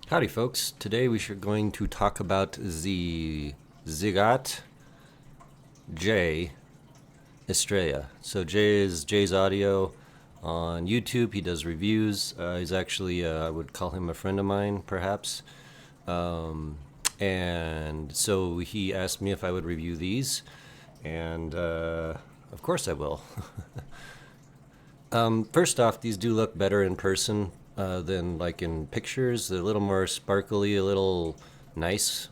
Howdy folks, today we are going to talk about the Ziigaat J Estrella. So Jay is Jay's Audio on YouTube. He does reviews. He's actually, I would call him a friend of mine, perhaps. And so he asked me if I would review these, and of course I will. First off, these do look better in person than like in pictures. They're a little more sparkly, a little nicer.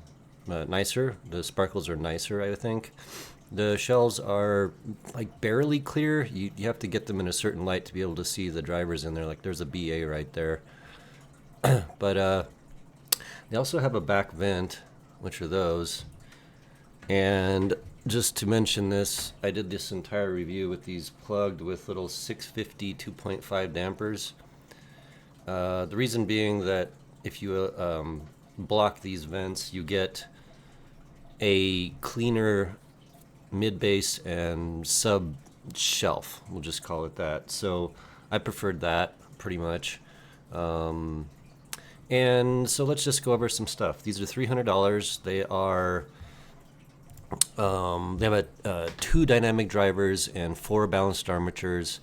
The sparkles are nicer, I think. The shells are like barely clear. You have to get them in a certain light to be able to see the drivers in there. Like there's a BA right there. But they also have a back vent, which are those. And just to mention this, I did this entire review with these plugged with little 650 2.5 dampers. The reason being that if you block these vents, you get a cleaner mid-bass and sub shelf. We'll just call it that. So I preferred that pretty much. And so let's just go over some stuff. These are $300. They are they have 2 dynamic drivers and 4 balanced armatures.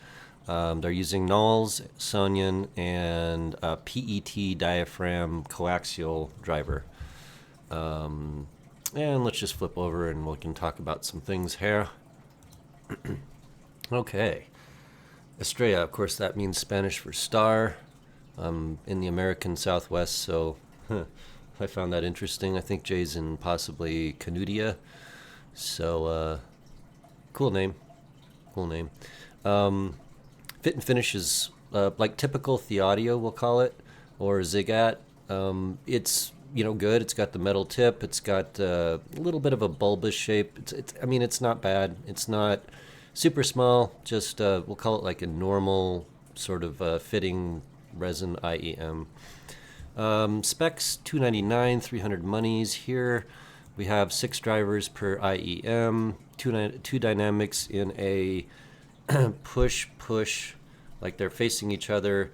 They're using Knowles, Sonyan, and a PET diaphragm coaxial driver. And let's just flip over and we can talk about some things here. Okay. Estrella, of course, that means Spanish for star. I'm in the American Southwest, so I found that interesting. I think Jay's in possibly Canudia. So, cool name. Cool name. Fit and finish is like typical Theaudio, we'll call it, or Ziigaat. It's good. It's got the metal tip. It's got a little bit of a bulbous shape. I mean, it's not bad. It's not super small. Just we'll call it like a normal sort of fitting resin IEM. Specs $299, 300 monies here. We have 6 drivers per IEM, two dynamics in a push, like they're facing each other,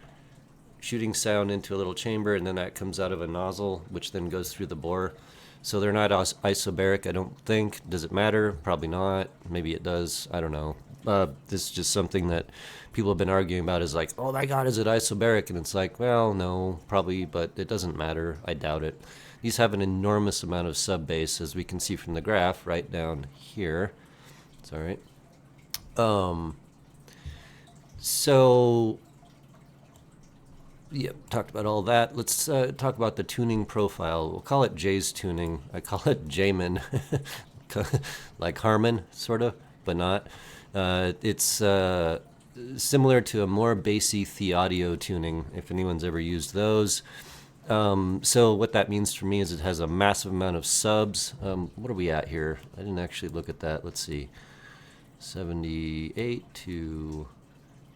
shooting sound into a little chamber, and then that comes out of a nozzle, which then goes through the bore. So they're not isobaric, I don't think. Does it matter? Probably not. Maybe it does. I don't know. This is just something that people have been arguing about, is like, oh my god, is it isobaric? And it's like, well, no, probably, but it doesn't matter. I doubt it. These have an enormous amount of sub bass, as we can see from the graph right down here. It's all right. So, yeah, talked about all that. Let's talk about the tuning profile. We'll call it Jay's tuning. I call it Jayman, like Harmon, sort of, but not. It's similar to a more bassy Theaudio tuning, if anyone's ever used those. So what that means for me is it has a massive amount of subs. What are we at here? I didn't actually look at that. Let's see. 78 to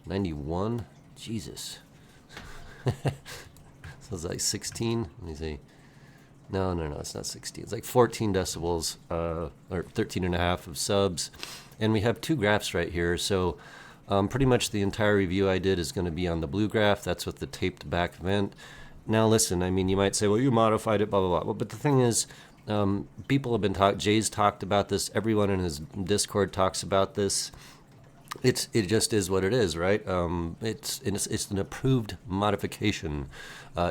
91. Jesus. So it's like 16. Let me see. No, it's not 16. It's like 14 decibels, or 13 and a half of subs. And we have 2 graphs right here. So pretty much the entire review I did is going to be on the blue graph. That's with the taped back vent. Now listen, I mean, you might say, well, you modified it, blah, blah, blah. Well, but the thing is, people have been Jay's talked about this. Everyone in his Discord talks about this. It just is what it is, right? It's an approved modification.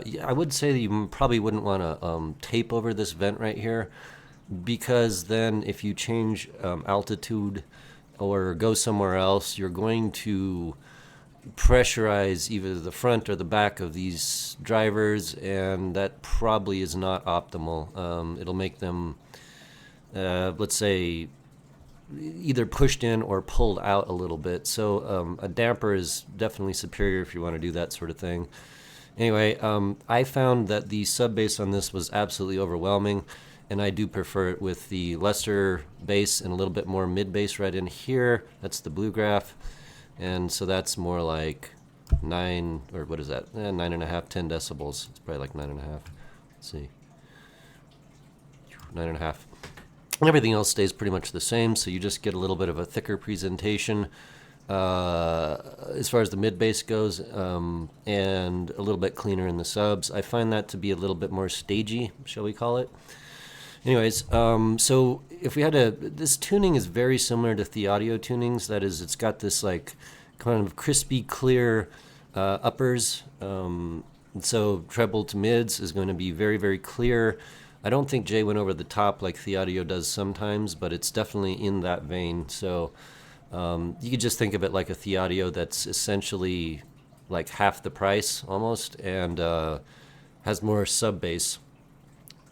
Yeah, I would say that you probably wouldn't want to tape over this vent right here, because then if you change altitude or go somewhere else, you're going to pressurize either the front or the back of these drivers, and that probably is not optimal. It'll make them, let's say, either pushed in or pulled out a little bit. So a damper is definitely superior if you want to do that sort of thing. Anyway, I found that the sub bass on this was absolutely overwhelming, and I do prefer it with the lesser bass and a little bit more mid bass right in here. That's the blue graph, and so that's more like 9, or what is that? 9.5, 10 decibels. It's probably like 9.5. Let's see, 9.5. Everything else stays pretty much the same, so you just get a little bit of a thicker presentation as far as the mid bass goes, and a little bit cleaner in the subs. I find that to be a little bit more stagey, shall we call it. Anyways, so if we had this tuning is very similar to the audio tunings. That is, it's got this like kind of crispy, clear uppers. So treble to mids is going to be very, very clear. I don't think Jay went over the top like the audio does sometimes, but it's definitely in that vein. So you could just think of it like a the audio that's essentially like half the price almost, and has more sub bass,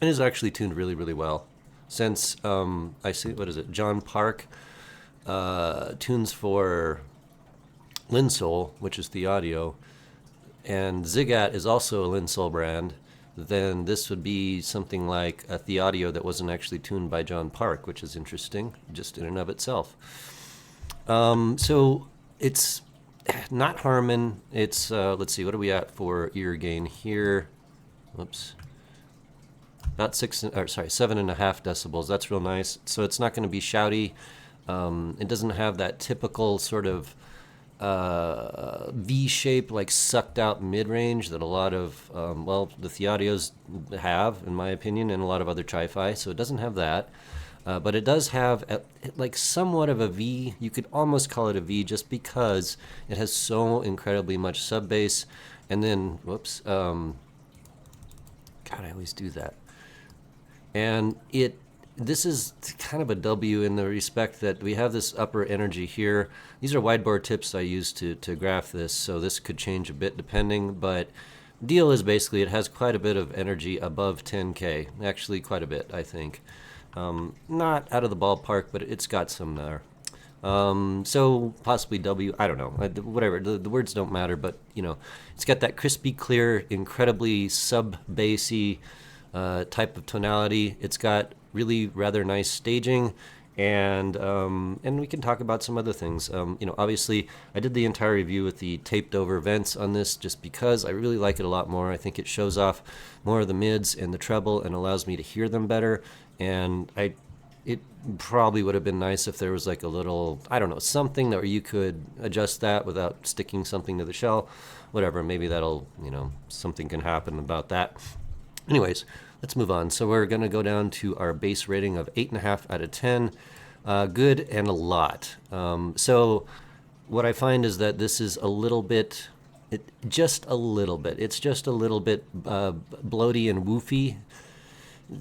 and is actually tuned really, really well. Since I see, what is it, John Park tunes for Linsol, which is the audio, and Ziigaat is also a Linsol brand, then this would be something like a the audio that wasn't actually tuned by John Park, which is interesting just in and of itself. So it's not Harman. It's let's see, what are we at for ear gain here? Whoops. About 7.5 decibels. That's real nice. So it's not going to be shouty. It doesn't have that typical sort of V-shape, like sucked out mid-range that a lot of, the Theaudios have, in my opinion, and a lot of other tri-fi. So it doesn't have that. But it does have like somewhat of a V. You could almost call it a V just because it has so incredibly much sub bass. And then, whoops, God, I always do that. And this is kind of a W in the respect that we have this upper energy here. These are wide bore tips I use to graph this, so this could change a bit depending, but deal is basically it has quite a bit of energy above 10K, actually quite a bit, I think. Not out of the ballpark, but it's got some there. So possibly W, I don't know, whatever, the words don't matter, but you know, it's got that crispy, clear, incredibly sub-bassy type of tonality. It's got really rather nice staging, and we can talk about some other things. You know, obviously I did the entire review with the taped over vents on this just because I really like it a lot more. I think it shows off more of the mids and the treble and allows me to hear them better, and it probably would have been nice if there was like a little, I don't know, something that where you could adjust that without sticking something to the shell. Whatever, maybe that'll, you know, something can happen about that. Anyways, let's move on. So we're going to go down to our base rating of 8.5 out of 10. Good and a lot. So what I find is that this is a little bit, just a little bit. It's just a little bit bloaty and woofy,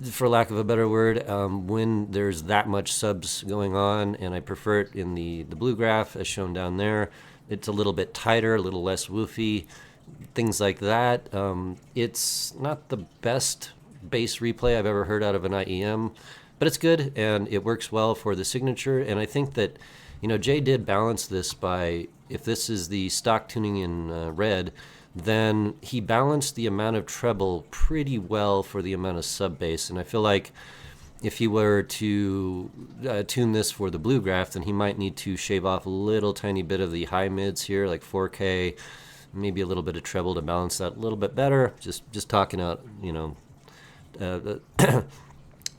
for lack of a better word, when there's that much subs going on, and I prefer it in the blue graph as shown down there. It's a little bit tighter, a little less woofy, things like that. It's not the best bass replay I've ever heard out of an IEM, but it's good and it works well for the signature. And I think that, you know, Jay did balance this by, if this is the stock tuning in red, then he balanced the amount of treble pretty well for the amount of sub bass. And I feel like if he were to tune this for the blue graph, then he might need to shave off a little tiny bit of the high mids here, like 4K, maybe a little bit of treble to balance that a little bit better. Just talking out, you know,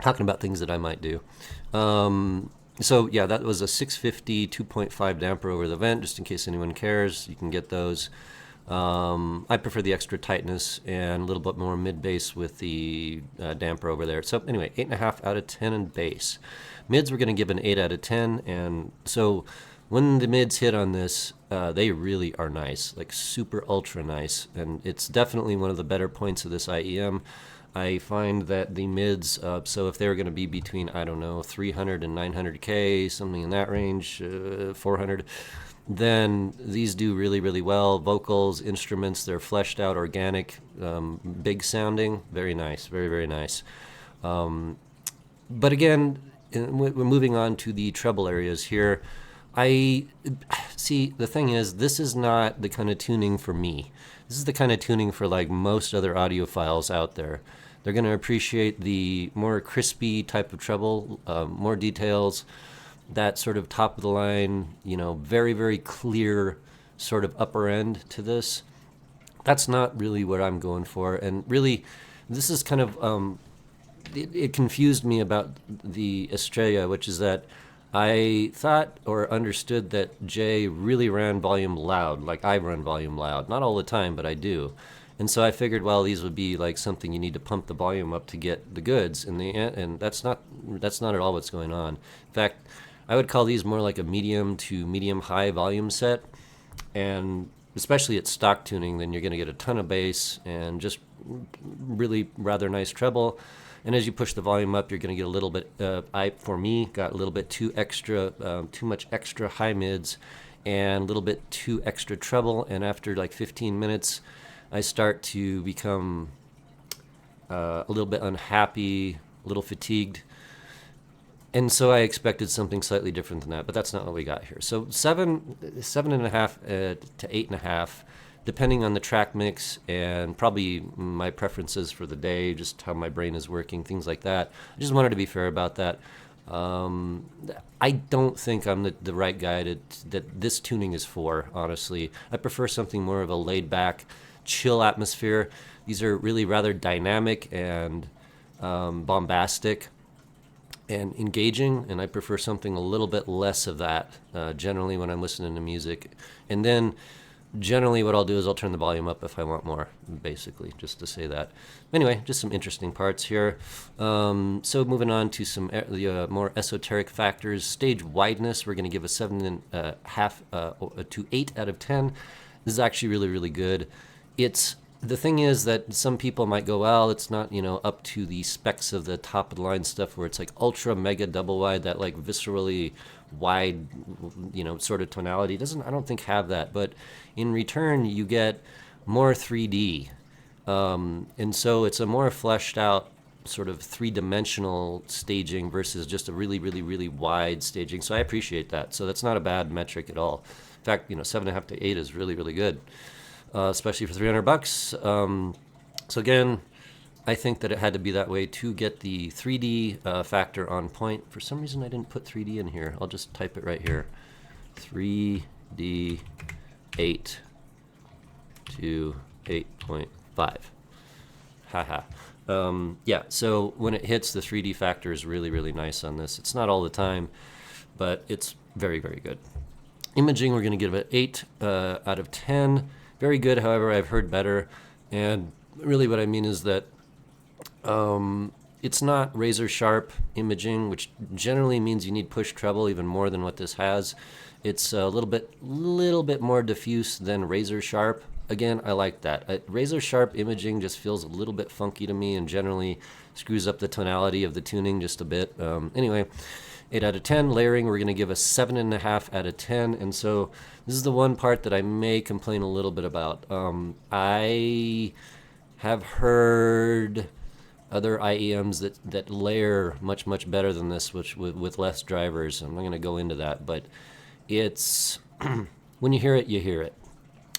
talking about things that I might do. So yeah, that was a 650 2.5 damper over the vent, just in case anyone cares. You can get those. I prefer the extra tightness and a little bit more mid bass with the damper over there. So anyway, 8.5 out of 10 in bass. Mids we're going to give an 8 out of 10, and so when the mids hit on this, they really are nice, like super ultra nice, and it's definitely one of the better points of this IEM. I find that the mids, so if they were going to be between, I don't know, 300 and 900K, something in that range, 400, then these do really, really well. Vocals, instruments, they're fleshed out, organic, big sounding, very nice, very, very nice. But again, we're moving on to the treble areas here. I see, the thing is, this is not the kind of tuning for me. This is the kind of tuning for like most other audiophiles out there. They're going to appreciate the more crispy type of treble, more details, that sort of top of the line, very, very clear sort of upper end to this. That's not really what I'm going for. And really, this is kind of, it confused me about the Estrella, which is that I thought or understood that Jay really ran volume loud, like I run volume loud. Not all the time, but I do. And so I figured, well, these would be like something you need to pump the volume up to get the goods. And that's not at all what's going on. In fact, I would call these more like a medium to medium high volume set. And especially at stock tuning, then you're going to get a ton of bass and just really rather nice treble. And as you push the volume up, you're going to get a little bit, for me, got a little bit too much extra high mids and a little bit too extra treble. And after like 15 minutes, I start to become a little bit unhappy, a little fatigued. And so I expected something slightly different than that, but that's not what we got here. So 7.5 to 8.5. Depending on the track mix and probably my preferences for the day, just how my brain is working, things like that. I just wanted to be fair about that. I don't think I'm the right guy that this tuning is for, honestly. I prefer something more of a laid-back, chill atmosphere. These are really rather dynamic and bombastic and engaging, and I prefer something a little bit less of that generally when I'm listening to music. And then generally what I'll do is I'll turn the volume up if I want more, basically, just to say that. Anyway, just some interesting parts here. So moving on to some the more esoteric factors. Stage wideness, we're going to give a 7.5 to 8 out of 10. This is actually really, really good. The thing is that some people might go, well, it's not, up to the specs of the top of the line stuff where it's like ultra mega double wide, that like viscerally wide, sort of tonality. I don't think have that, but in return you get more 3D. And so it's a more fleshed out sort of three-dimensional staging versus just a really, really, really wide staging. So I appreciate that. So that's not a bad metric at all. In fact, 7.5 to 8 is really, really good. Especially for $300. So again, I think that it had to be that way to get the 3D factor on point. For some reason, I didn't put 3D in here. I'll just type it right here. 3D 8 to 8.5. Haha. Yeah, so when it hits, the 3D factor is really, really nice on this. It's not all the time, but it's very, very good. Imaging, we're going to give it 8 out of 10. Very good, however, I've heard better. And really what I mean is that it's not razor sharp imaging, which generally means you need push treble even more than what this has. It's a little bit more diffuse than razor sharp. Again, I like that. Razor sharp imaging just feels a little bit funky to me and generally screws up the tonality of the tuning just a bit. Anyway, 8 out of 10. Layering, we're going to give a 7.5 out of 10. And so this is the one part that I may complain a little bit about. I have heard other IEMs that layer much, much better than this, which with less drivers. I'm not going to go into that, but it's when you hear it, you hear it.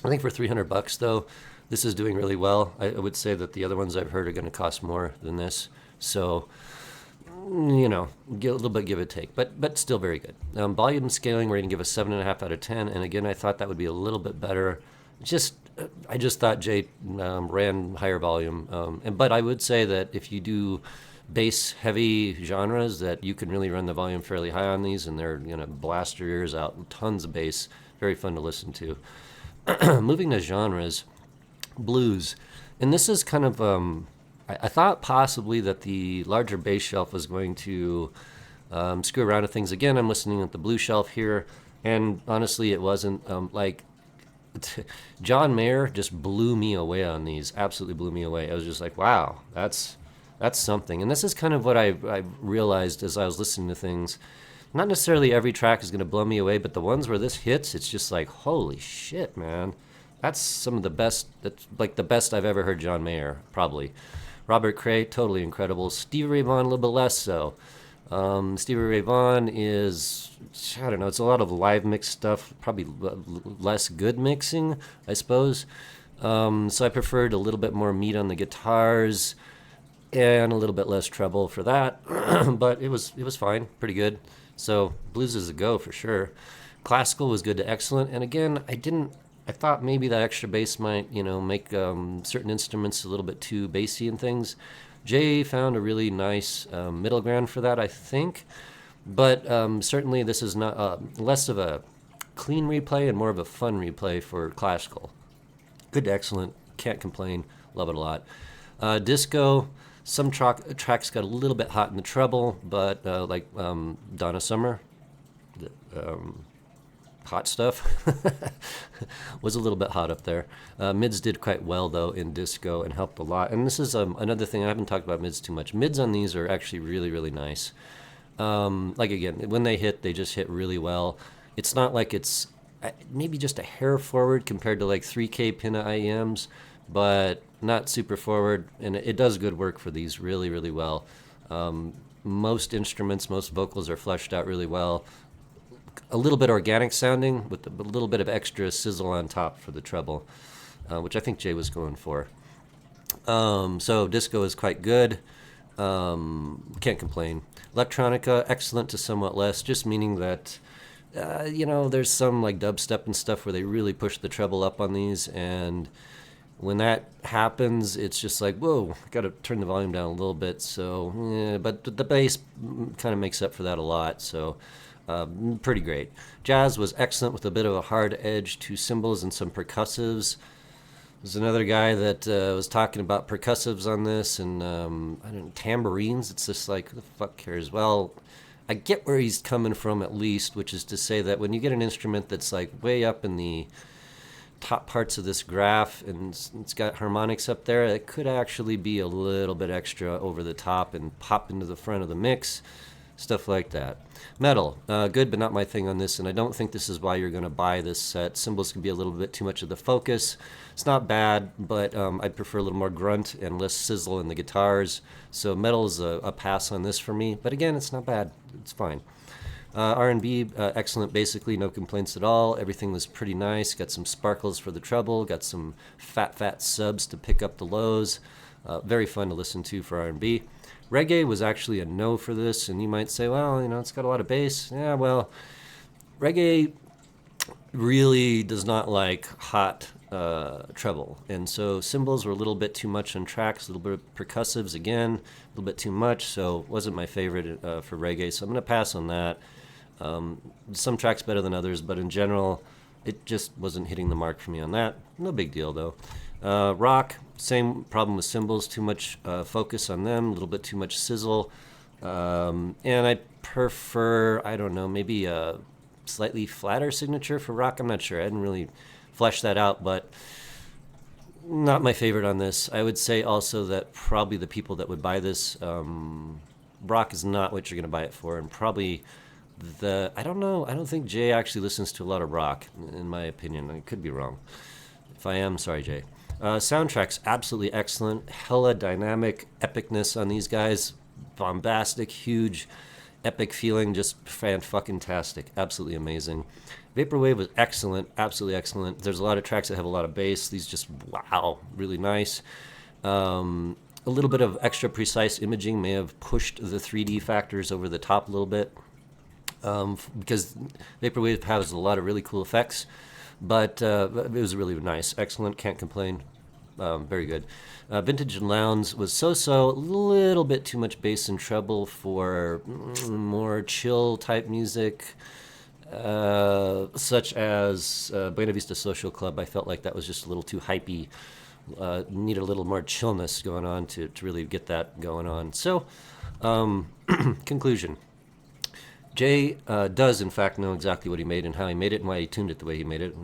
I think for $300 though, this is doing really well. I would say that the other ones I've heard are going to cost more than this. So, get a little bit give or take, but still very good. Volume scaling, we're going to give a 7.5 out of 10. And again, I thought that would be a little bit better. I just thought Jay ran higher volume. But I would say that if you do bass heavy genres, that you can really run the volume fairly high on these, and they're going to blast your ears out. Tons of bass, very fun to listen to. Moving to genres, blues. And this is kind of, I thought possibly that the larger bass shelf was going to screw around with things again. I'm listening at the blue shelf here, and honestly, it wasn't. John Mayer just blew me away on these. Absolutely blew me away. I was just like, wow, that's something. And this is kind of what I realized as I was listening to things. Not necessarily every track is going to blow me away, but the ones where this hits, it's just like, holy shit, man. That's some of the best. That's like the best I've ever heard John Mayer, probably. Robert Cray, totally incredible. Stevie Ray Vaughan, a little bit less so. Stevie Ray Vaughan is, I don't know, it's a lot of live mix stuff, probably less good mixing, I suppose. So I preferred a little bit more meat on the guitars and a little bit less treble for that, but it was fine, pretty good. So blues is a go for sure. Classical was good to excellent, and again, I thought maybe that extra bass might, make certain instruments a little bit too bassy and things. Jay found a really nice middle ground for that, I think. But certainly this is not less of a clean replay and more of a fun replay for classical. Good to excellent. Can't complain. Love it a lot. Disco, some tracks got a little bit hot in the treble, but like Donna Summer, hot stuff, was a little bit hot up there. Mids did quite well, though, in disco and helped a lot. And this is another thing, I haven't talked about mids too much. Mids on these are actually really, really nice. Like, again, when they hit, they just hit really well. It's not like it's maybe just a hair forward compared to like 3K pinna IEMs, but not super forward. And it does good work for these really, really well. Most instruments, most vocals are fleshed out really well. A little bit organic sounding with a little bit of extra sizzle on top for the treble, which I think Jay was going for. So disco is quite good. Can't complain. Electronica, excellent to somewhat less, just meaning that, there's some like dubstep and stuff where they really push the treble up on these, and when that happens, it's just like, whoa, got to turn the volume down a little bit. So, but the bass kind of makes up for that a lot. So, pretty great. Jazz was excellent with a bit of a hard edge to cymbals and some percussives. There's another guy that was talking about percussives on this, and I don't know, tambourines. It's just like, who the fuck cares? Well, I get where he's coming from at least, which is to say that when you get an instrument that's like way up in the top parts of this graph and it's got harmonics up there, it could actually be a little bit extra over the top and pop into the front of the mix, stuff like that. Metal, good, but not my thing on this, and I don't think this is why you're going to buy this set. Cymbals can be a little bit too much of the focus. It's not bad, but I'd prefer a little more grunt and less sizzle in the guitars. So metal is a pass on this for me, but again, it's not bad. It's fine. R&B, excellent, basically, no complaints at all. Everything was pretty nice. Got some sparkles for the treble, got some fat subs to pick up the lows. Very fun to listen to for R&B. Reggae was actually a no for this, and you might say, well, it's got a lot of bass. Yeah, well, reggae really does not like hot treble, and so cymbals were a little bit too much on tracks, a little bit of percussives again, a little bit too much, so wasn't my favorite for reggae, so I'm going to pass on that. Some tracks better than others, but in general, it just wasn't hitting the mark for me on that. No big deal, though. Rock, same problem with cymbals, too much focus on them, a little bit too much sizzle. And I prefer, I don't know, maybe a slightly flatter signature for rock. I'm not sure. I didn't really flesh that out, but not my favorite on this. I would say also that probably the people that would buy this, rock is not what you're going to buy it for, and probably I don't know, I don't think Jay actually listens to a lot of rock, in my opinion. I could be wrong. If I am, sorry, Jay. Soundtracks, absolutely excellent. Hella dynamic epicness on these guys. Bombastic, huge, epic feeling, just fan-fucking-tastic. Absolutely amazing. Vaporwave was excellent, absolutely excellent. There's a lot of tracks that have a lot of bass. These just, wow, really nice. A little bit of extra precise imaging may have pushed the 3D factors over the top a little bit, because Vaporwave has a lot of really cool effects. But it was really nice. Excellent. Can't complain. Very good. Vintage and Lounge was so-so. A little bit too much bass and treble for more chill type music. such as Buena Vista Social Club. I felt like that was just a little too hypey. Needed a little more chillness going on to really get that going on. So, conclusion. Jay does, in fact, know exactly what he made and how he made it and why he tuned it the way he made it.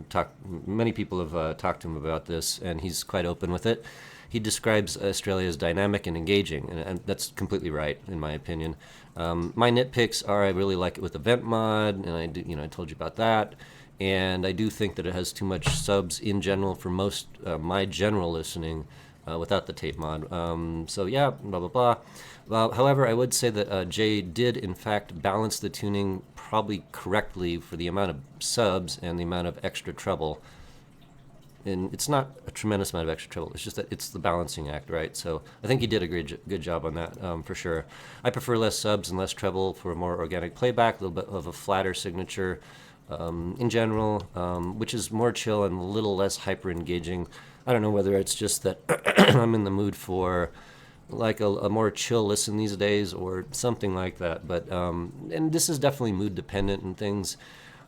Many people have talked to him about this, and he's quite open with it. He describes Estrella as dynamic and engaging, and that's completely right, in my opinion. My nitpicks are I really like it with the vent mod, and I told you about that. And I do think that it has too much subs in general for most my general listening without the tape mod. So yeah, blah blah blah. However, I would say that Jay did in fact balance the tuning probably correctly for the amount of subs and the amount of extra treble. And it's not a tremendous amount of extra treble. It's just that it's the balancing act, right? So I think he did a good job on that for sure. I prefer less subs and less treble for a more organic playback, a little bit of a flatter signature. In general, which is more chill and a little less hyper engaging. I don't know whether it's just that I'm in the mood for like a more chill listen these days or something like that. But and this is definitely mood dependent and things.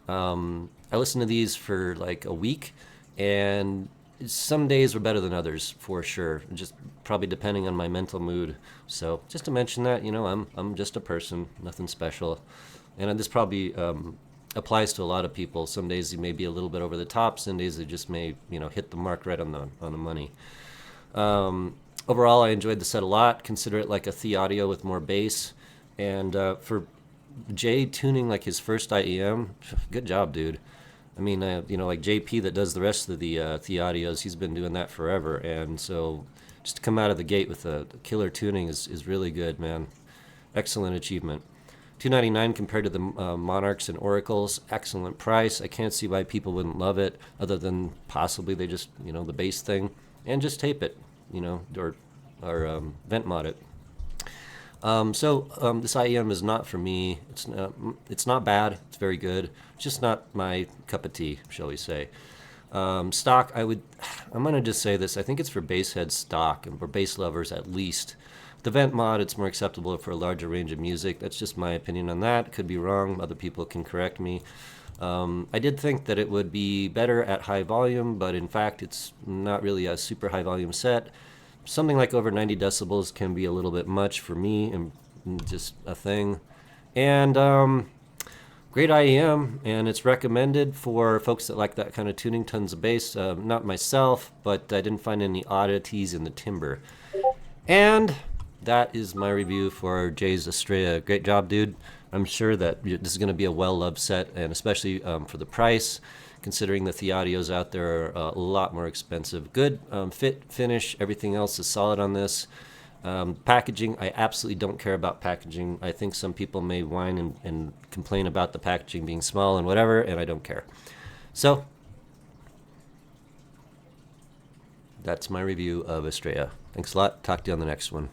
I listen to these for like a week, and some days are better than others for sure. Just probably depending on my mental mood. So just to mention that, I'm just a person, nothing special, and this probably applies to a lot of people. Some days you may be a little bit over the top. Some days they just may, hit the mark right on the money. Overall, I enjoyed the set a lot. Consider it like a The Audio with more bass. And for Jay tuning like his first IEM, good job, dude. I mean, like JP that does the rest of the Audios, he's been doing that forever. And so just to come out of the gate with a killer tuning is really good, man. Excellent achievement. $299 compared to the Monarchs and Oracles. Excellent price. I can't see why people wouldn't love it, other than possibly they just, the bass thing, and just tape it, or vent mod it. This IEM is not for me. It's not bad. It's very good. It's just not my cup of tea, shall we say. Stock, I'm gonna just say this. I think it's for bass head stock and for bass lovers at least. The vent mod, it's more acceptable for a larger range of music. That's just my opinion on that. Could be wrong. Other people can correct me. I did think that it would be better at high volume, but in fact, it's not really a super high volume set. Something like over 90 decibels can be a little bit much for me, and just a thing. And great IEM, and it's recommended for folks that like that kind of tuning, tons of bass. Not myself, but I didn't find any oddities in the timbre. And that is my review for Jay's Estrella. Great job, dude. I'm sure that this is going to be a well-loved set, and especially for the price, considering the Theaudios out there are a lot more expensive. Good fit, finish, everything else is solid on this. Packaging, I absolutely don't care about packaging. I think some people may whine and complain about the packaging being small and whatever, and I don't care. So, that's my review of Estrella. Thanks a lot. Talk to you on the next one.